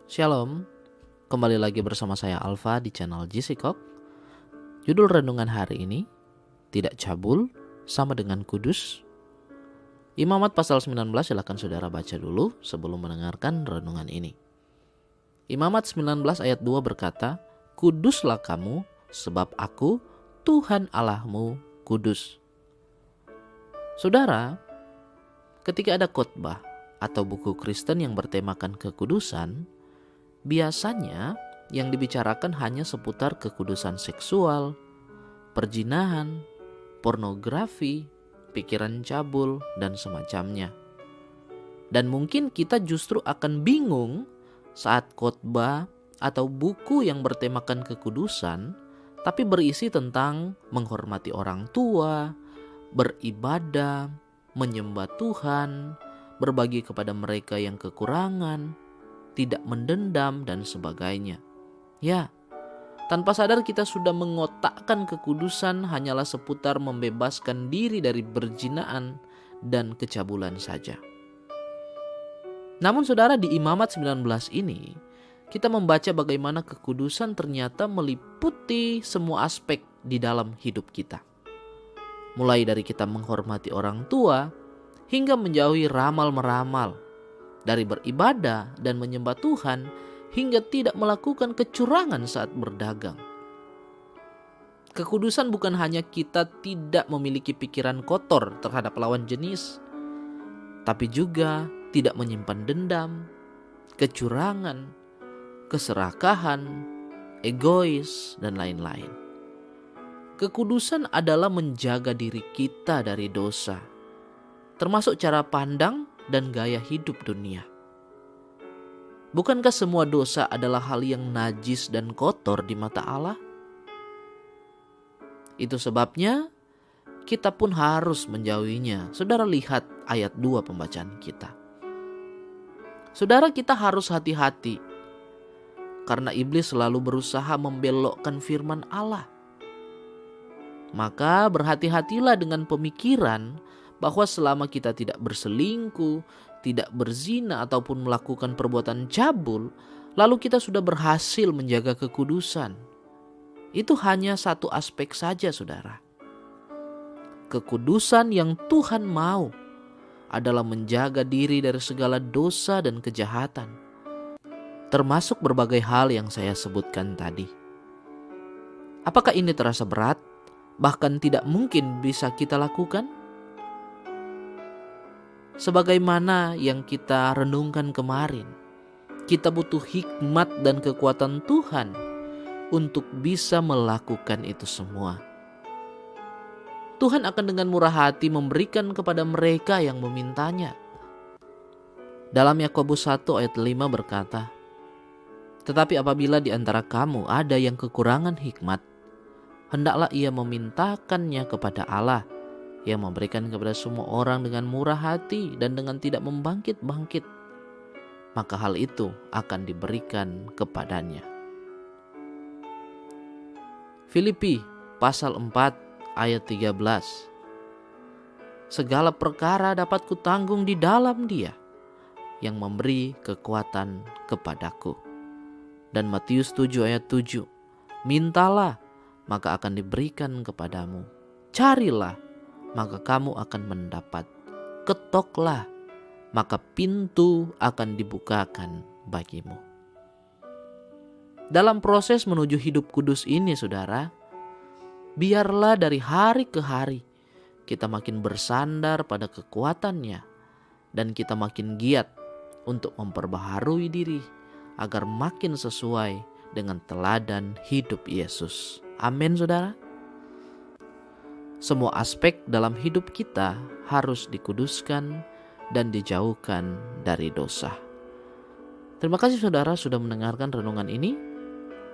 Shalom, kembali lagi bersama saya Alfa di channel GC Kok. Judul renungan hari ini, tidak cabul sama dengan kudus. Imamat pasal 19, silakan saudara baca dulu sebelum mendengarkan renungan ini. Imamat 19 ayat 2 berkata, kuduslah kamu sebab aku Tuhan Allahmu kudus. Saudara, ketika ada khotbah atau buku Kristen yang bertemakan kekudusan, biasanya yang dibicarakan hanya seputar kekudusan seksual, perzinahan, pornografi, pikiran cabul, dan semacamnya. Dan mungkin kita justru akan bingung saat khotbah atau buku yang bertemakan kekudusan tapi berisi tentang menghormati orang tua, beribadah, menyembah Tuhan, berbagi kepada mereka yang kekurangan, tidak mendendam, dan sebagainya. Ya, tanpa sadar kita sudah mengotakkan kekudusan hanyalah seputar membebaskan diri dari perzinahan dan kecabulan saja. Namun saudara, di Imamat 19 ini kita membaca bagaimana kekudusan ternyata meliputi semua aspek di dalam hidup kita. Mulai dari kita menghormati orang tua hingga menjauhi ramal-meramal, dari beribadah dan menyembah Tuhan hingga tidak melakukan kecurangan saat berdagang. Kekudusan bukan hanya kita tidak memiliki pikiran kotor terhadap lawan jenis, tapi juga tidak menyimpan dendam, kecurangan, keserakahan, egois, dan lain-lain. Kekudusan adalah menjaga diri kita dari dosa, termasuk cara pandang dan gaya hidup dunia. Bukankah semua dosa adalah hal yang najis dan kotor di mata Allah? Itu sebabnya kita pun harus menjauhinya. Saudara lihat ayat 2 pembacaan kita. Saudara, kita harus hati-hati karena iblis selalu berusaha membelokkan firman Allah. Maka berhati-hatilah dengan pemikiran bahwa selama kita tidak berselingkuh, tidak berzina ataupun melakukan perbuatan cabul, lalu kita sudah berhasil menjaga kekudusan. Itu hanya satu aspek saja, saudara. Kekudusan yang Tuhan mau adalah menjaga diri dari segala dosa dan kejahatan, termasuk berbagai hal yang saya sebutkan tadi. Apakah ini terasa berat, bahkan tidak mungkin bisa kita lakukan? Sebagaimana yang kita renungkan kemarin, kita butuh hikmat dan kekuatan Tuhan untuk bisa melakukan itu semua. Tuhan akan dengan murah hati memberikan kepada mereka yang memintanya. Dalam Yakobus 1 ayat 5 berkata, tetapi apabila di antara kamu ada yang kekurangan hikmat, hendaklah ia memintakannya kepada Allah, yang memberikan kepada semua orang dengan murah hati dan dengan tidak membangkit-bangkit, maka hal itu akan diberikan kepadanya. Filipi pasal 4 ayat 13. Segala perkara dapat kutanggung di dalam Dia yang memberi kekuatan kepadaku. Dan Matius 7 ayat 7. Mintalah, maka akan diberikan kepadamu. Carilah, maka kamu akan mendapat. Ketoklah, maka pintu akan dibukakan bagimu. Dalam proses menuju hidup kudus ini, saudara, biarlah dari hari ke hari kita makin bersandar pada kekuatannya dan kita makin giat untuk memperbaharui diri agar makin sesuai dengan teladan hidup Yesus. Amin, saudara. Semua aspek dalam hidup kita harus dikuduskan dan dijauhkan dari dosa. Terima kasih saudara sudah mendengarkan renungan ini.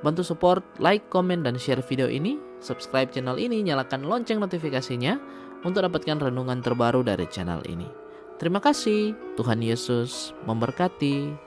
Bantu support, like, komen, dan share video ini. Subscribe channel ini, nyalakan lonceng notifikasinya untuk dapatkan renungan terbaru dari channel ini. Terima kasih, Tuhan Yesus memberkati.